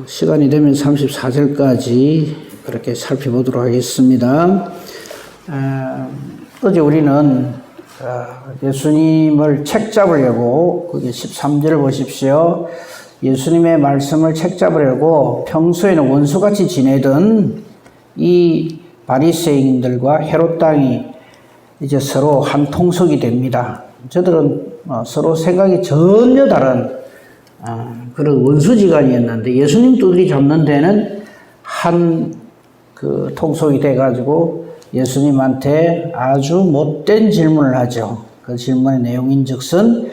시간이 되면 34절까지 그렇게 살펴보도록 하겠습니다. 어제 우리는 예수님을 책 잡으려고, 거기 13절을 보십시오. 예수님의 말씀을 책 잡으려고 평소에는 원수같이 지내던 이 바리새인들과 헤롯 당이 이제 서로 한 통속이 됩니다. 저들은 서로 생각이 전혀 다른 그런 원수지간이었는데, 예수님 두들이 잡는 데는 한 그 통속이 돼가지고 예수님한테 아주 못된 질문을 하죠. 그 질문의 내용인즉슨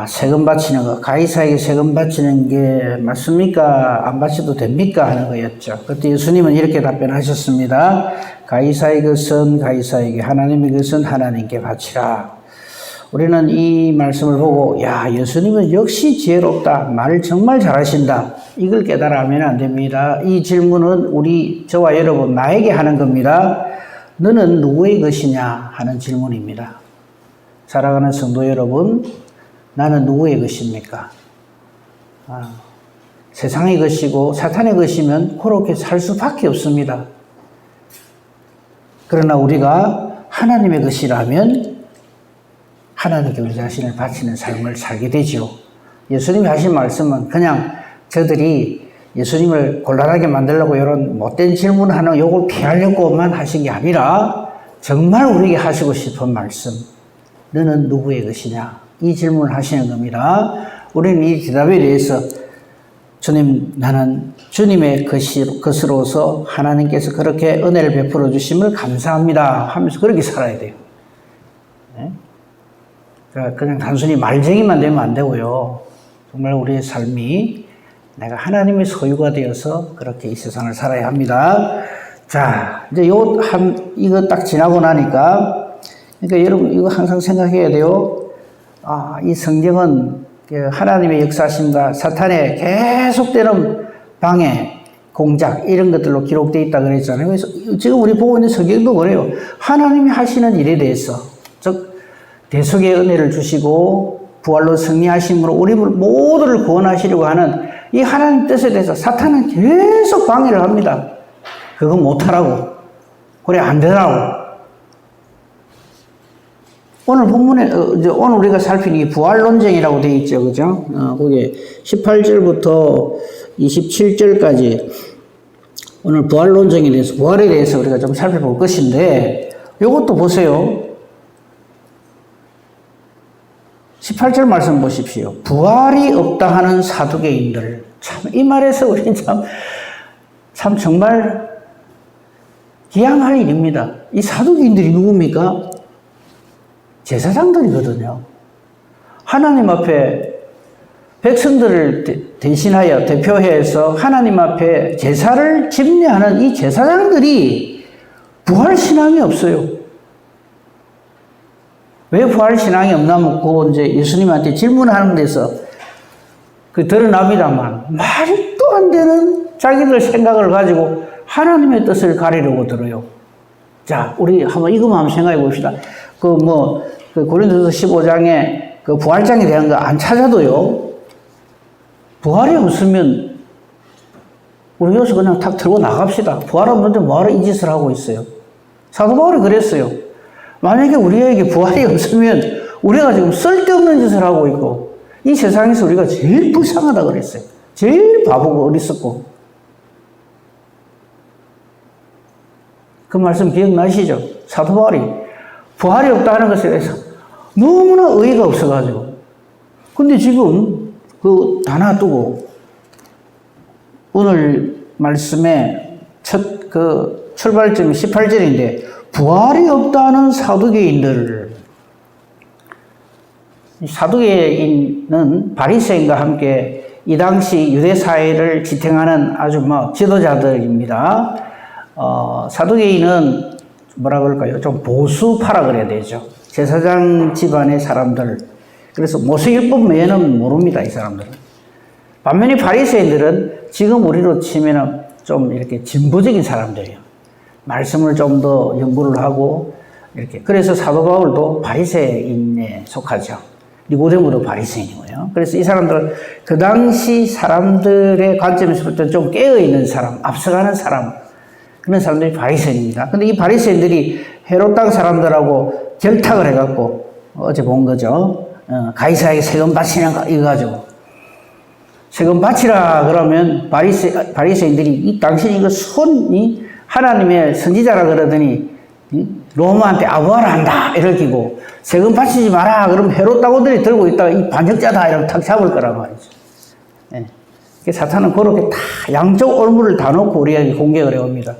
세금 바치는 거, 가이사에게 세금 바치는 게 맞습니까? 안 바쳐도 됩니까? 하는 거였죠. 그때 예수님은 이렇게 답변하셨습니다. 가이사의 것은 가이사에게, 하나님의 것은 하나님께 바치라. 우리는 이 말씀을 보고, 예수님은 역시 지혜롭다. 말을 정말 잘하신다. 이걸 깨달으면 안 됩니다. 이 질문은 저와 여러분, 나에게 하는 겁니다. 너는 누구의 것이냐? 하는 질문입니다. 사랑하는 성도 여러분, 나는 누구의 것입니까? 세상의 것이고 사탄의 것이면 그렇게 살 수밖에 없습니다. 그러나 우리가 하나님의 것이라면 하나님께 우리 자신을 바치는 삶을 살게 되죠. 예수님이 하신 말씀은 그냥 저들이 예수님을 곤란하게 만들려고 이런 못된 질문하는 요걸 피하려고만 하신 게 아니라 정말 우리에게 하시고 싶은 말씀, 너는 누구의 것이냐? 이 질문을 하시는 겁니다. 우리는 이 대답에 대해서 주님, 나는 주님의 것으로서 하나님께서 그렇게 은혜를 베풀어 주심을 감사합니다 하면서 그렇게 살아야 돼요. 네? 그냥 단순히 말쟁이만 되면 안 되고요. 정말 우리의 삶이 내가 하나님의 소유가 되어서 그렇게 이 세상을 살아야 합니다. 자, 이제 이거 딱 지나고 나니까, 그러니까 여러분 이거 항상 생각해야 돼요. 이 성경은 하나님의 역사심과 사탄의 계속되는 방해, 공작 이런 것들로 기록되어 있다 그랬잖아요. 그래서 지금 우리 보고 있는 성경도 그래요. 하나님이 하시는 일에 대해서, 즉 대속의 은혜를 주시고 부활로 승리하심으로 우리 모두를 구원하시려고 하는 이 하나님 뜻에 대해서 사탄은 계속 방해를 합니다. 그거 못하라고, 그래 안 되라고. 오늘 본문에, 오늘 우리가 살피는 게 부활 논쟁이라고 되어 있죠. 그죠? 거기에 18절부터 27절까지 오늘 부활 논쟁에 대해서, 부활에 대해서 우리가 좀 살펴볼 것인데, 이것도 보세요. 18절 말씀 보십시오. 부활이 없다 하는 사두개인들. 참, 이 말에서 우리는 참 정말 기양할 일입니다. 이 사두개인들이 누굽니까? 제사장들이거든요. 하나님 앞에 백성들을 대신하여 대표해서 하나님 앞에 제사를 집례하는 이 제사장들이 부활신앙이 없어요. 왜 부활신앙이 없나 묻고 이제 예수님한테 질문하는 데서 드러납니다만, 말도 안 되는 자기들 생각을 가지고 하나님의 뜻을 가리려고 들어요. 자, 우리 한번 이것만 한번 생각해 봅시다. 고린도서 15장에 그 부활장에 대한 거 안 찾아도요, 부활이 없으면 우리 여기서 그냥 탁 들고 나갑시다. 부활 없는데 뭐하러 이 짓을 하고 있어요? 사도 바울이 그랬어요. 만약에 우리에게 부활이 없으면 우리가 지금 쓸데없는 짓을 하고 있고, 이 세상에서 우리가 제일 불쌍하다 그랬어요. 제일 바보고 어리석고. 그 말씀 기억나시죠? 사도 바울이 부활이 없다는 것에 대해서 너무나 의의가 없어가지고. 근데 지금 다 놔두고 오늘 말씀의 첫 출발점이 18절인데, 부활이 없다는 사두개인들. 사두개인은 바리새인과 함께 이 당시 유대 사회를 지탱하는 아주 지도자들입니다. 사두개인은 뭐라 그럴까요? 좀 보수파라 그래야 되죠. 제사장 집안의 사람들. 그래서 모세율법 외에는 모릅니다, 이 사람들은. 반면에 바리새인들은 지금 우리로 치면은 좀 이렇게 진보적인 사람들이에요. 말씀을 좀 더 연구를 하고 이렇게. 그래서 사도 바울도 바리새인에 속하죠. 니고데모도 바리새인이고요. 그래서 이 사람들은 그 당시 사람들의 관점에서 볼 때 좀 깨어있는 사람, 앞서가는 사람, 그런 사람들이 바리새인입니다. 근데 이 바리새인들이 헤롯 땅 사람들하고 결탁을 해갖고 어제 본 거죠. 가이사에게 세금 바치냐 이거 가지고 세금 바치라 그러면 바리새인들이 당신이 이거 손이 하나님의 선지자라 그러더니 로마한테 아부하라 한다 이러기고 세금 바치지 마라 그러면 헤롯 다고들이 들고 있다가 이 반역자다 이러면 탁 잡을 거란 말이죠. 예. 사탄은 그렇게 다 양쪽 얼굴을 다 놓고 우리에게 공격을 해옵니다.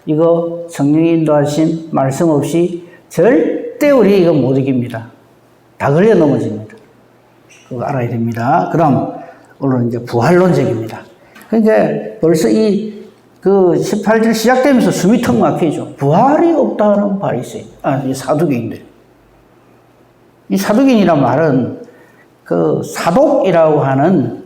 이거 성령이 인도하신 말씀 없이 절대 우리 이거 못 이깁니다. 다 걸려 넘어집니다. 그거 알아야 됩니다. 그럼 오늘은 이제 부활론적입니다. 그러니까 벌써 그 18절 시작되면서 숨이 턱 막히죠. 부활이 없다는 바리새인, 이 사두개인들. 이 사두개인이란 말은 그 사독이라고 하는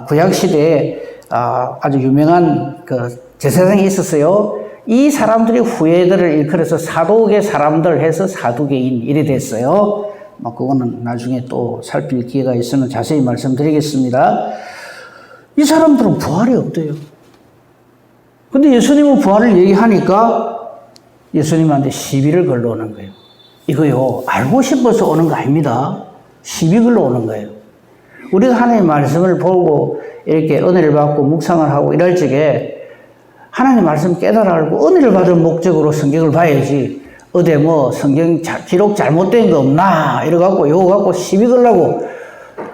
구약 시대에 아주 유명한 그 제사장이 있었어요. 이 사람들이 후예들을 일컬어서 사독의 사람들 해서 사두개인 이래 됐어요. 그거는 나중에 또 살필 기회가 있으면 자세히 말씀드리겠습니다. 이 사람들은 부활이 없대요. 근데 예수님은 부활을 얘기하니까 예수님한테 시비를 걸러오는 거예요. 이거요, 알고 싶어서 오는 거 아닙니다. 시비 걸러오는 거예요. 우리가 하나님의 말씀을 보고 이렇게 은혜를 받고 묵상을 하고 이럴 적에 하나님의 말씀 깨달아 알고 은혜를 받을 목적으로 성경을 봐야지. 어디 성경 기록 잘못된 거 없나 이래갖고 요거 갖고 시비 걸라고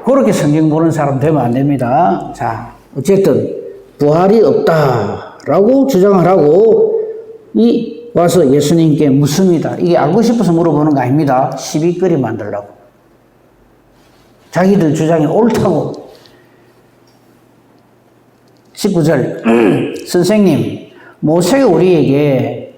그렇게 성경 보는 사람 되면 안 됩니다. 자, 어쨌든 부활이 없다라고 주장을 하고 와서 예수님께 묻습니다. 이게 알고 싶어서 물어보는 거 아닙니다. 시비거리 만들라고. 자기들 주장이 옳다고. 19절 선생님, 모세가 우리에게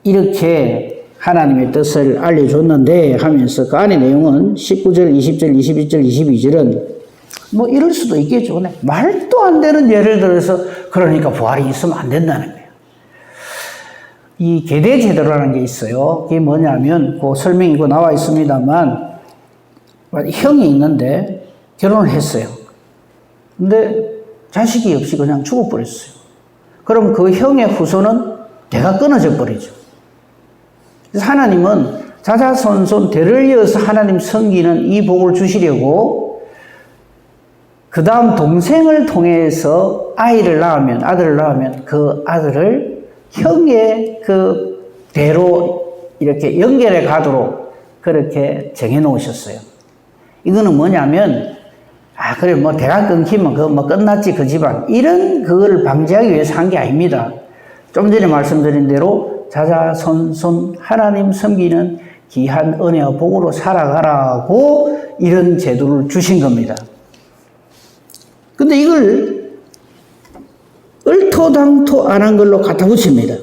이렇게 하나님의 뜻을 알려줬는데 하면서 그 안의 내용은 19절, 20절, 21절, 22절은 이럴 수도 있겠죠. 말도 안 되는 예를 들어서 그러니까 부활이 있으면 안 된다는 거예요. 이 계대 제도라는 게 있어요. 그게 뭐냐면 그 설명이 나와 있습니다만 형이 있는데 결혼을 했어요. 근데 자식이 없이 그냥 죽어버렸어요. 그럼 그 형의 후손은 대가 끊어져 버리죠. 그래서 하나님은 자자손손 대를 이어서 하나님 섬기는 이 복을 주시려고 그 다음 동생을 통해서 아들을 낳으면 그 아들을 형의 그 대로 이렇게 연결해 가도록 그렇게 정해 놓으셨어요. 이거는 뭐냐면 그래 대가 끊기면 그거 끝났지 그 집안 그거를 방지하기 위해서 한 게 아닙니다. 좀 전에 말씀드린 대로 자자손손 하나님 섬기는 귀한 은혜와 복으로 살아가라고 이런 제도를 주신 겁니다. 근데 이걸 얼토당토 안 한 걸로 갖다 붙입니다.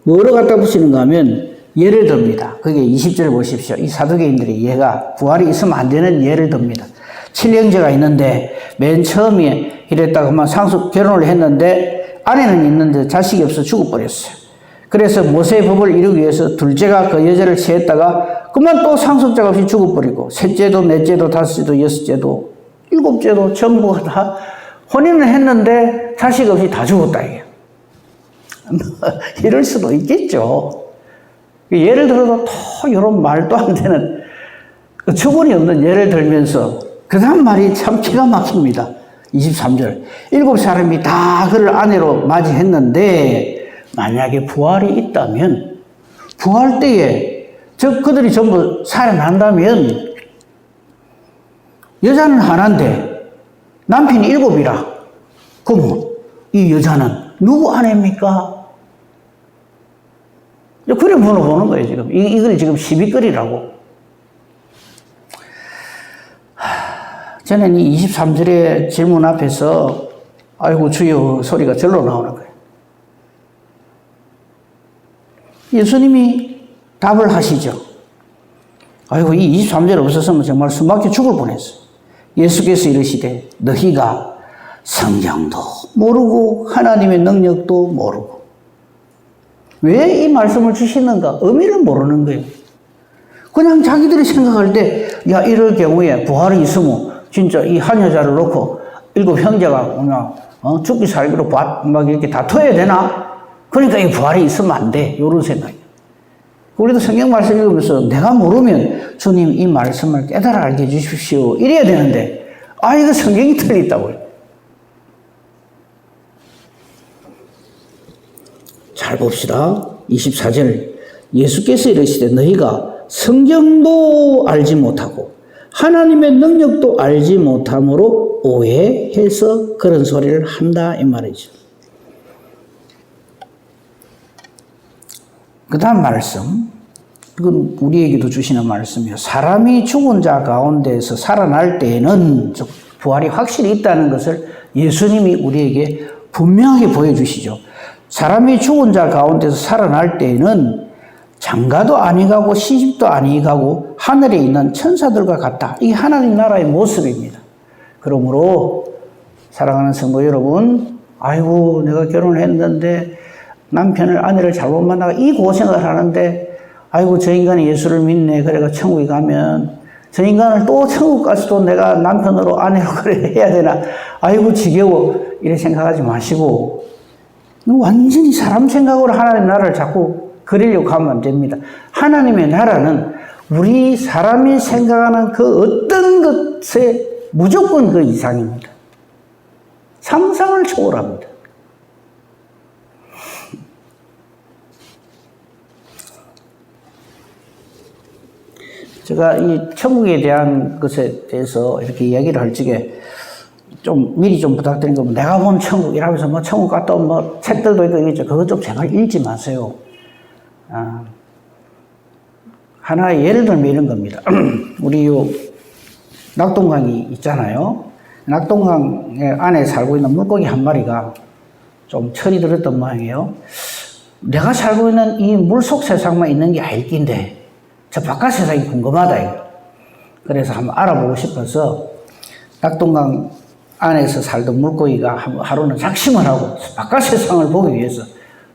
뭐로 갖다 붙이는가 하면 예를 듭니다. 그게 20절 보십시오. 이 사두개인들이 얘가 부활이 있으면 안 되는 예를 듭니다. 7형제가 있는데 맨 처음에 이랬다가 결혼을 했는데 아내는 있는데 자식이 없어 죽어버렸어요. 그래서 모세의 법을 이루기 위해서 둘째가 그 여자를 취했다가 그만 또 상속자가 없이 죽어버리고 셋째도 넷째도 다섯째도 여섯째도 일곱째도 전부 다 혼인을 했는데 자식 없이 다 죽었다 이게. 이럴 수도 있겠죠. 예를 들어서 또 이런 말도 안 되는 처분이 없는 예를 들면서 그 다음 말이 참 기가 막힙니다. 23절 7사람이 다 그를 아내로 맞이했는데 만약에 부활이 있다면 부활 때에 그들이 전부 살아난다면 여자는 하나인데 남편이 7이라 그러면 이 여자는 누구 아내입니까? 그래 물어보는 거예요 지금. 이걸 지금 시비거리라고. 저는 이 23절의 질문 앞에서 아이고 주여 소리가 절로 나오는 거예요. 예수님이 답을 하시죠. 아이고 이 23절 없었으면 정말 숨막혀 죽을 뻔했어요. 예수께서 이르시되 너희가 성경도 모르고 하나님의 능력도 모르고 왜 이 말씀을 주시는가 의미를 모르는 거예요. 그냥 자기들이 생각할 때, 야, 이럴 경우에 부활이 있으면 진짜 이 한 여자를 놓고 7 형제가 그냥 죽기 살기로 막 이렇게 다퉈야 되나? 그러니까 이 부활이 있으면 안 돼. 이런 생각이에요. 우리도 성경 말씀 읽으면서 내가 모르면 주님 이 말씀을 깨달아 알게 해주십시오. 이래야 되는데, 이거 성경이 틀리다고요. 잘 봅시다. 24절. 예수께서 이르시되 너희가 성경도 알지 못하고 하나님의 능력도 알지 못함으로 오해해서 그런 소리를 한다 이 말이죠. 그 다음 말씀, 이건 우리에게도 주시는 말씀이에요. 사람이 죽은 자 가운데서 살아날 때에는 부활이 확실히 있다는 것을 예수님이 우리에게 분명하게 보여주시죠. 사람이 죽은 자 가운데서 살아날 때에는 장가도 아니 가고 시집도 아니 가고 하늘에 있는 천사들과 같다. 이게 하나님 나라의 모습입니다. 그러므로 사랑하는 성도 여러분, 아이고 내가 결혼을 했는데 남편을 아내를 잘못 만나가 이 고생을 하는데 아이고 저 인간이 예수를 믿네. 그래가 천국에 가면 저 인간을 또 천국 가서도 내가 남편으로 아내로 그래 해야 되나. 아이고 지겨워. 이렇게 생각하지 마시고 완전히 사람 생각으로 하나님 나라를 자꾸 그리려고 하면 안 됩니다. 하나님의 나라는 우리 사람이 생각하는 그 어떤 것에 무조건 그 이상입니다. 상상을 초월합니다. 제가 이 천국에 대한 것에 대해서 이렇게 이야기를 할 적에 좀 미리 좀 부탁드린 건 내가 본 천국 이라면서 뭐 천국 갔다 온 뭐 책들도 있겠죠. 그거 좀 제발 읽지 마세요. 하나의 예를 들면 이런 겁니다. 우리 요 낙동강이 있잖아요. 낙동강 안에 살고 있는 물고기 한 마리가 좀 철이 들었던 모양이에요. 내가 살고 있는 이 물속 세상만 있는 게 아닐긴데 저 바깥 세상이 궁금하다 이거. 그래서 한번 알아보고 싶어서 낙동강 안에서 살던 물고기가 하루는 작심을 하고 바깥 세상을 보기 위해서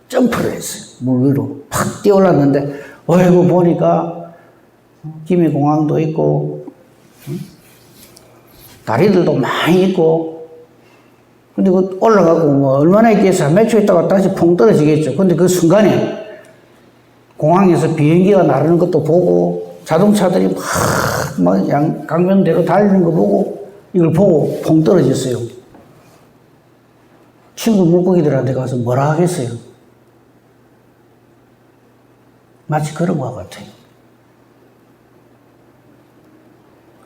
점프를 했어요. 물 위로 팍 뛰어올랐는데 어이구 보니까 기미공항도 있고 다리들도 많이 있고 근데 그 올라가고 뭐 얼마나 있겠어. 몇 초 있다가 다시 퐁 떨어지겠죠. 근데 그 순간에 공항에서 비행기가 나르는 것도 보고 자동차들이 막 강변대로 달리는 거 보고 이걸 보고 퐁 떨어졌어요. 친구 물고기들한테 가서 뭐라 하겠어요? 마치 그런 것 같아요.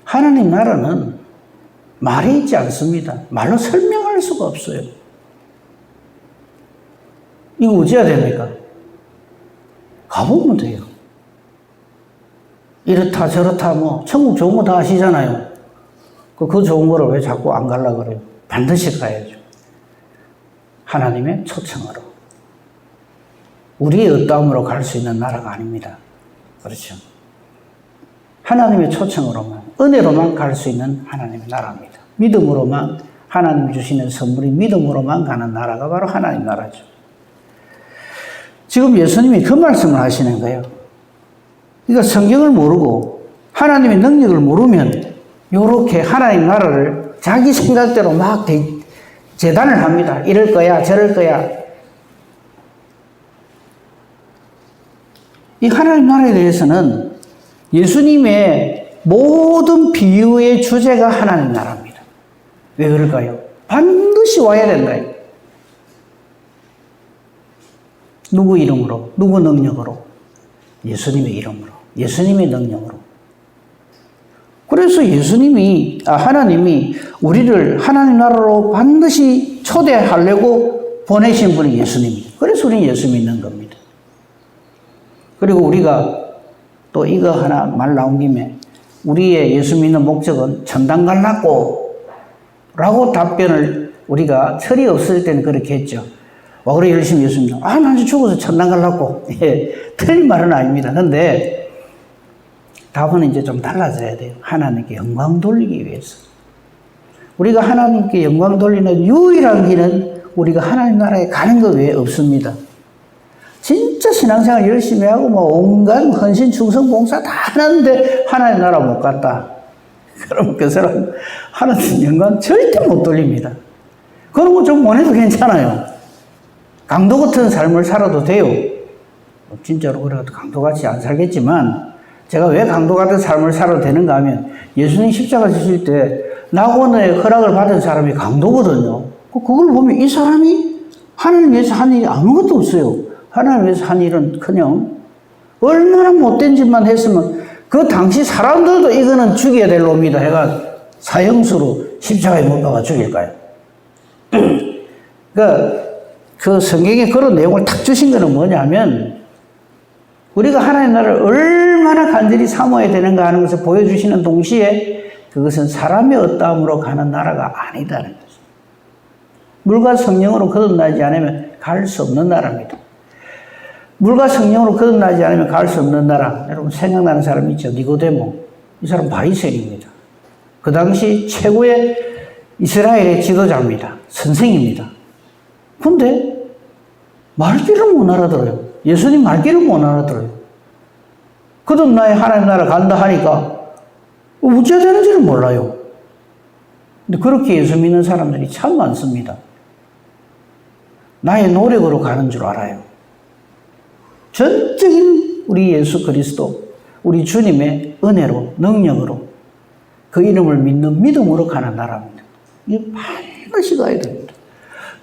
하나님 나라는 말이 있지 않습니다. 말로 설명할 수가 없어요. 이거 어찌해야 됩니까? 가보면 돼요. 이렇다 저렇다 뭐 천국 좋은 거 다 아시잖아요. 그 좋은 거를 왜 자꾸 안 가려고 그래요? 반드시 가야죠. 하나님의 초청으로. 우리의 어떠함으로 갈 수 있는 나라가 아닙니다. 그렇죠. 하나님의 초청으로만, 은혜로만 갈 수 있는 하나님의 나라입니다. 믿음으로만, 하나님이 주시는 선물이 믿음으로만 가는 나라가 바로 하나님 나라죠. 지금 예수님이 그 말씀을 하시는 거예요. 그러니까 성경을 모르고 하나님의 능력을 모르면 이렇게 하나님 나라를 자기 생각대로 막 재단을 합니다. 이럴 거야, 저럴 거야. 이 하나님 나라에 대해서는 예수님의 모든 비유의 주제가 하나님 나라입니다. 왜 그럴까요? 반드시 와야 된다. 누구 이름으로? 누구 능력으로? 예수님의 이름으로. 예수님의 능력으로. 그래서 하나님이 우리를 하나님 나라로 반드시 초대하려고 보내신 분이 예수님이에요. 그래서 우리는 예수 믿는 겁니다. 그리고 우리가 또 이거 하나 말 나온 김에 우리의 예수 믿는 목적은 천당 갈라고 라고 답변을 우리가 철이 없을 때는 그렇게 했죠. 와, 그래 열심히 예수 믿는 난 이제 죽어서 천당 갈라고. 예, 틀린 말은 아닙니다. 근데 답은 이제 좀 달라져야 돼요. 하나님께 영광 돌리기 위해서. 우리가 하나님께 영광 돌리는 유일한 길은 우리가 하나님 나라에 가는 것 외에 없습니다. 진짜 신앙생활 열심히 하고 뭐 온갖 헌신, 충성, 봉사 다 하는데 하나님 나라 못 갔다. 그럼 그 사람 하나님 영광 절대 못 돌립니다. 그런 거 좀 원해도 괜찮아요. 강도 같은 삶을 살아도 돼요. 진짜로 그래도 강도같이 안 살겠지만 제가 왜 강도 같은 삶을 살아도 되는가 하면 예수님 십자가 지실 때 낙원의 허락을 받은 사람이 강도거든요. 그걸 보면 이 사람이 하나님 위해서 한 일이 아무것도 없어요. 하나님 위해서 한 일은 그냥 얼마나 못된 짓만 했으면 그 당시 사람들도 이거는 죽여야 될 놈이다 해가 사형수로 십자가에 못 박아 죽일까요? 그러니까 그 성경에 그런 내용을 탁 주신 거는 뭐냐면 우리가 하나님 나라를 얼마나 간절히 사모해야 되는가 하는 것을 보여주시는 동시에 그것은 사람의 어떠함으로 가는 나라가 아니다는 거죠. 물과 성령으로 거듭나지 않으면 갈 수 없는 나라입니다. 물과 성령으로 거듭나지 않으면 갈 수 없는 나라. 여러분 생각나는 사람 있죠? 니고데모. 이 사람 바리새인입니다. 그 당시 최고의 이스라엘의 지도자입니다. 선생입니다. 근데 말귀를 못 알아들어요. 예수님 말귀를 못 알아들어요. 거듭나야 하나님 나라 간다 하니까 어찌해야 되는지를 몰라요. 근데 그렇게 예수 믿는 사람들이 참 많습니다. 나의 노력으로 가는 줄 알아요. 전적인 우리 예수 그리스도, 우리 주님의 은혜로, 능력으로 그 이름을 믿는 믿음으로 가는 나라입니다. 이거 반드시 가야 됩니다.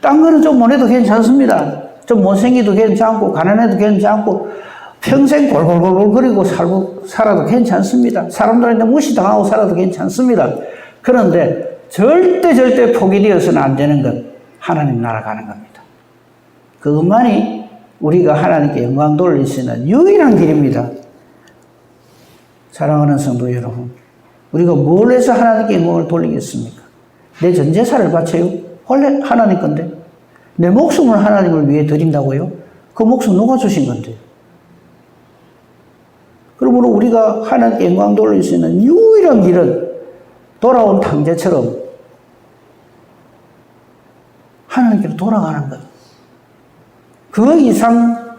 딴 거는 좀 못해도 괜찮습니다. 좀 못생기도 괜찮고 가난해도 괜찮고 평생 골골골거리고 살아도 괜찮습니다. 사람들한테 무시당하고 살아도 괜찮습니다. 그런데 절대 포기되어서는 안 되는 것, 하나님 나라 가는 겁니다. 그것만이 우리가 하나님께 영광 돌릴 수 있는 유일한 길입니다. 사랑하는 성도 여러분, 우리가 뭘 해서 하나님께 영광을 돌리겠습니까? 내 전 재산을 바쳐요? 원래 하나님 건데. 내 목숨을 하나님을 위해 드린다고요? 그 목숨 누가 주신 건데요? 그러므로 우리가 하나님께 영광 돌릴 수 있는 유일한 길은 돌아온 탕자처럼 하나님께로 돌아가는 것. 그 이상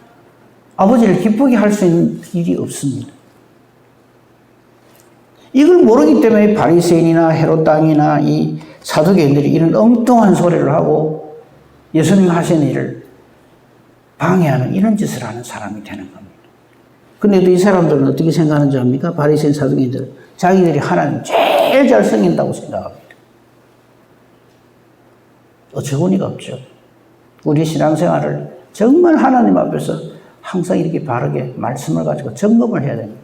아버지를 기쁘게 할 수 있는 일이 없습니다. 이걸 모르기 때문에 바리새인이나 헤롯 당이나 이 사두개인들이 이런 엉뚱한 소리를 하고 예수님 하신 일을 방해하는 이런 짓을 하는 사람이 되는 겁니다. 근데도 이 사람들은 어떻게 생각하는지 압니까? 바리새인 사두개인들 자기들이 하나님 제일 잘 섬긴다고 생각합니다. 어처구니가 없죠. 우리 신앙생활을 정말 하나님 앞에서 항상 이렇게 바르게 말씀을 가지고 점검을 해야 됩니다.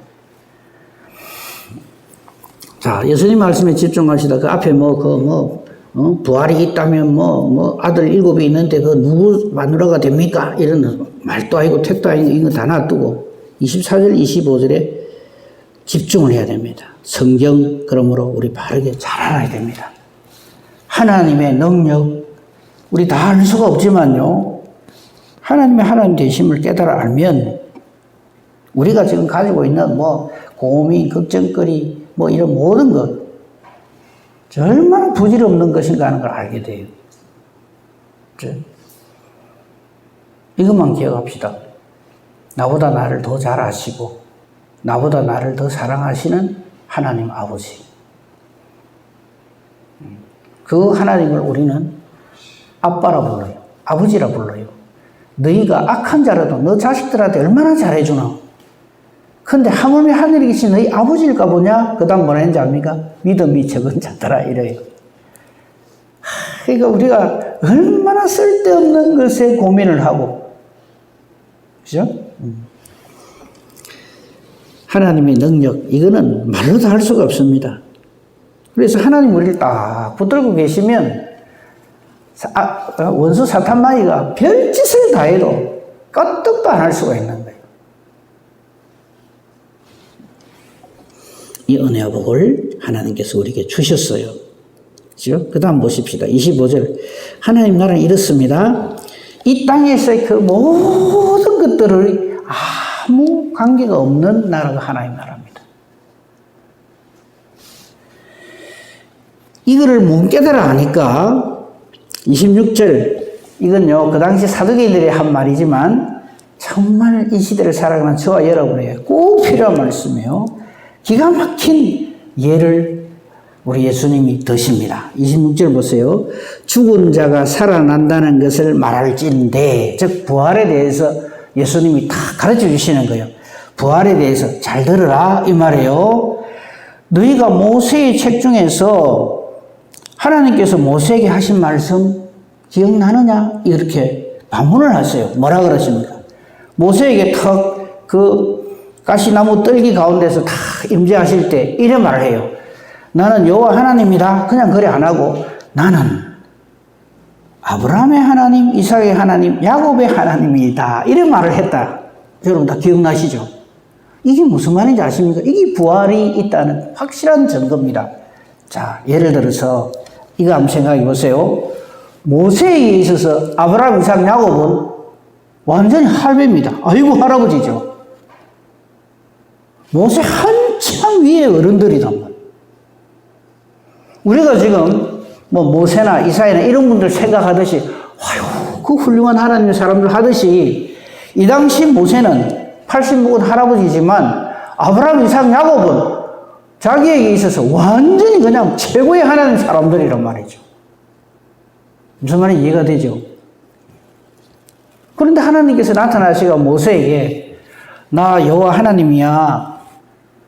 자, 예수님 말씀에 집중하시다 그 앞에 부활이 있다면 아들 7이 있는데 그 누구 마누라가 됩니까? 이런 말도 아니고 택도 아니고 이거 다 놔두고 24절 25절에 집중을 해야 됩니다. 성경 그러므로 우리 바르게 잘 알아야 됩니다. 하나님의 능력 우리 다 알 수가 없지만요. 하나님의 하나님 되심을 깨달아 알면 우리가 지금 가지고 있는 고민, 걱정거리 이런 모든 것 얼마나 부질없는 것인가 하는 걸 알게 돼요. 그렇죠? 이것만 기억합시다. 나보다 나를 더 잘 아시고 나보다 나를 더 사랑하시는 하나님 아버지. 그 하나님을 우리는 아빠라 불러요. 아버지라 불러요. 너희가 악한 자라도 너 자식들한테 얼마나 잘해주나. 근데 하물며 하늘에 계신 너희 아버지일까 보냐? 그 다음 뭐라 했는지 압니까? 믿음이 적은 자들아 이래요. 그러니까 우리가 얼마나 쓸데없는 것에 고민을 하고 그죠? 하나님의 능력 이거는 말로 다 할 수가 없습니다. 그래서 하나님 우리를 딱 붙들고 계시면 원수 사탄마귀가 별짓을 다 해도 끄떡도 안 할 수가 있는 거예요. 이 은혜와 복을 하나님께서 우리에게 주셨어요. 그죠? 그 다음 보십시다. 25절. 하나님 나라는 이렇습니다. 이 땅에서의 그 모든 것들을 아무 관계가 없는 나라가 하나님 나라입니다. 이거를 못 깨달아 하니까 26절. 이건요, 그 당시 사두개인들이 한 말이지만 정말 이 시대를 살아가는 저와 여러분에게 꼭 필요한 말씀이에요. 기가 막힌 예를 우리 예수님이 드십니다. 26절 보세요. 죽은 자가 살아난다는 것을 말할진대. 즉 부활에 대해서 예수님이 다 가르쳐 주시는 거예요. 부활에 대해서 잘 들으라 이 말이에요. 너희가 모세의 책 중에서 하나님께서 모세에게 하신 말씀 기억나느냐? 이렇게 반문을 하세요. 뭐라 그러십니까? 모세에게 턱 그 가시나무 뜰기 가운데서 다 임재하실 때 이래 말을 해요. 나는 여호와 하나님이다. 그냥 그래 안 하고 나는 아브라함의 하나님, 이삭의 하나님, 야곱의 하나님이다. 이래 말을 했다. 여러분 다 기억나시죠? 이게 무슨 말인지 아십니까? 이게 부활이 있다는 확실한 증거입니다. 자, 예를 들어서 이거 한번 생각해 보세요. 모세에 있어서 아브라함, 이삭, 야곱은 완전히 할배입니다. 아이고 할아버지죠. 모세 한참 위에 어른들이단 말이에요. 우리가 지금 뭐 모세나 이사야나 이런 분들 생각하듯이 아유 그 훌륭한 하나님의 사람들 하듯이 이 당시 모세는 80먹은 할아버지지만 아브라함, 이삭, 야곱은 자기에게 있어서 완전히 그냥 최고의 하나님 사람들이란 말이죠. 무슨 말인지 이해가 되죠? 그런데 하나님께서 나타나시고 모세에게 나 여호와 하나님이야,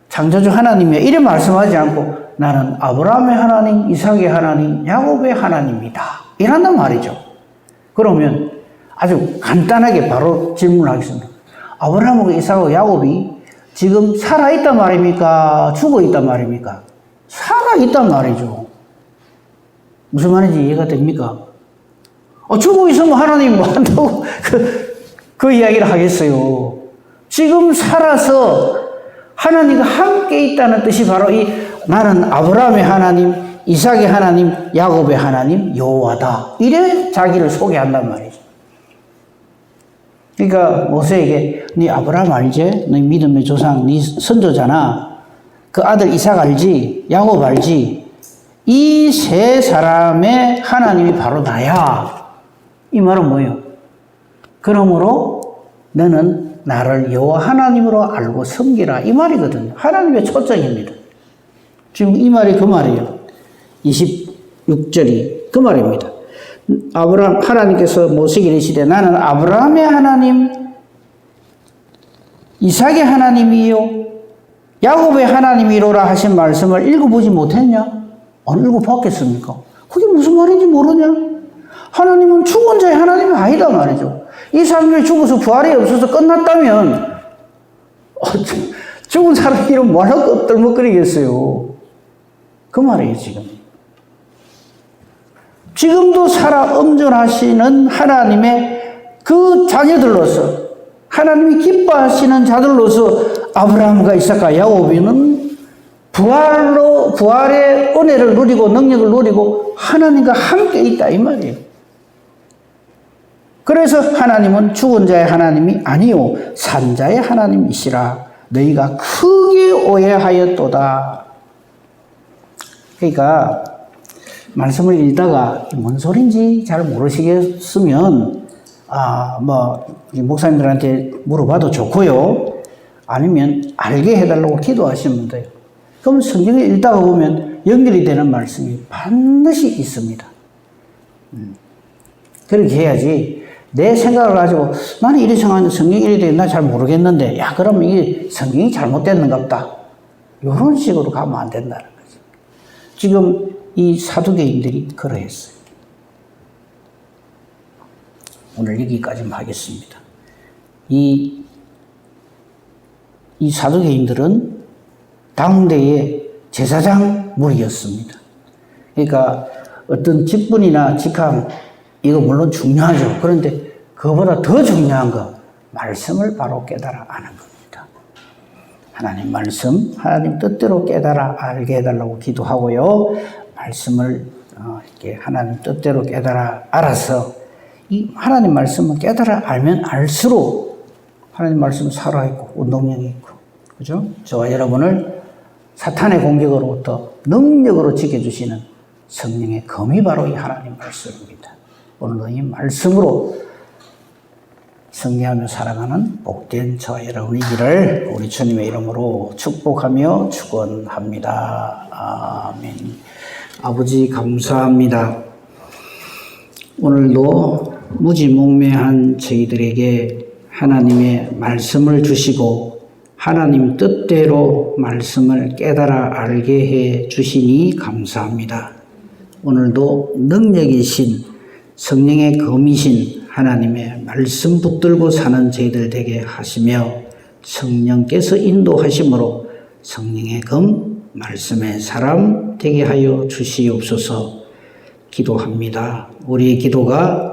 창조주 하나님이야 이래 말씀하지 않고 나는 아브라함의 하나님, 이삭의 하나님, 야곱의 하나님이다 이란단 말이죠. 그러면 아주 간단하게 바로 질문하겠습니다. 아브라함하고 이삭하고 야곱이 지금 살아있단 말입니까? 죽어있단 말입니까? 살아있단 말이죠. 무슨 말인지 이해가 됩니까? 죽어있으면 하나님 뭐 한다고 그 이야기를 하겠어요. 지금 살아서 하나님과 함께 있다는 뜻이 바로 이 나는 아브라함의 하나님, 이삭의 하나님, 야곱의 하나님 여호와다. 이래 자기를 소개한단 말이죠. 그러니까 모세에게 네 아브라함 알지? 네 믿음의 조상, 네 선조잖아. 그 아들 이삭 알지? 야곱 알지? 이 세 사람의 하나님이 바로 나야. 이 말은 뭐예요? 그러므로 너는 나를 여호와 하나님으로 알고 섬기라. 이 말이거든요. 하나님의 초청입니다. 지금 이 말이 그 말이에요. 26절이 그 말입니다. 아브라함, 하나님께서 모세에게 이르시되 나는 아브라함의 하나님, 이삭의 하나님이요, 야곱의 하나님이로라 하신 말씀을 읽어보지 못했냐? 안 읽어봤겠습니까? 그게 무슨 말인지 모르냐? 하나님은 죽은 자의 하나님이 아니다 말이죠. 이 사람들이 죽어서 부활이 없어서 끝났다면 죽은 사람 이름 뭐라고 떨먹거리겠어요. 그 말이에요 지금. 지금도 살아 엄존하시는 하나님의 그 자녀들로서 하나님이 기뻐하시는 자들로서 아브라함과 이삭과 야곱이는 부활의 은혜를 누리고 능력을 누리고 하나님과 함께 있다 이 말이에요. 그래서 하나님은 죽은 자의 하나님이 아니요 산자의 하나님이시라 너희가 크게 오해하였도다. 그러니까 말씀을 읽다가 뭔 소린지 잘 모르시겠으면 목사님들한테 물어봐도 좋고요. 아니면 알게 해달라고 기도하시면 돼요. 그럼 성경을 읽다가 보면 연결이 되는 말씀이 반드시 있습니다. 그렇게 해야지 내 생각을 가지고 나는 이리 생각하는데 성경이 이리 되나 잘 모르겠는데 야 그럼 이게 성경이 잘못됐는가 보다. 이런 식으로 가면 안 된다는 거죠. 지금 이 사두개인들이 그러했어요. 오늘 여기까지만 하겠습니다. 이 사두개인들은 당대의 제사장 무리였습니다. 그러니까 어떤 직분이나 직함 이거 물론 중요하죠. 그런데 그거보다 더 중요한 거 말씀을 바로 깨달아 아는 겁니다. 하나님 말씀, 하나님 뜻대로 깨달아 알게 해달라고 기도하고요. 말씀을 이렇게 하나님 뜻대로 깨달아 알아서 이 하나님 말씀을 깨달아 알면 알수록 하나님 말씀은 살아있고 운동력이 있고 그죠? 저와 여러분을 사탄의 공격으로부터 능력으로 지켜주시는 성령의 검이 바로 이 하나님 말씀입니다. 오늘도 이 말씀으로 승리하며 살아가는 복된 저와 여러분이기를 우리 주님의 이름으로 축복하며 축원합니다. 아멘. 아버지 감사합니다. 오늘도 무지몽매한 저희들에게 하나님의 말씀을 주시고 하나님 뜻대로 말씀을 깨달아 알게 해 주시니 감사합니다. 오늘도 능력이신 성령의 검이신 하나님의 말씀 붙들고 사는 저희들 되게 하시며 성령께서 인도하심으로 성령의 검 말씀의 사람 되게 하여 주시옵소서. 기도합니다. 우리의 기도가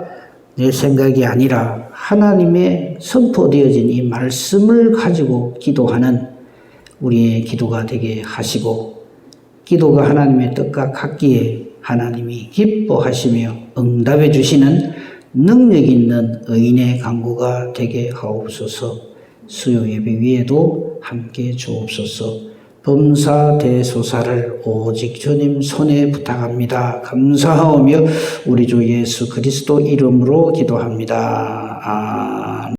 내 생각이 아니라 하나님의 선포되어진 이 말씀을 가지고 기도하는 우리의 기도가 되게 하시고 기도가 하나님의 뜻과 같기에 하나님이 기뻐하시며 응답해 주시는 능력 있는 의인의 간구가 되게 하옵소서. 수요 예배 위에도 함께 주옵소서. 범사 대소사를 오직 주님 손에 부탁합니다. 감사하오며 우리 주 예수 그리스도 이름으로 기도합니다. 아멘.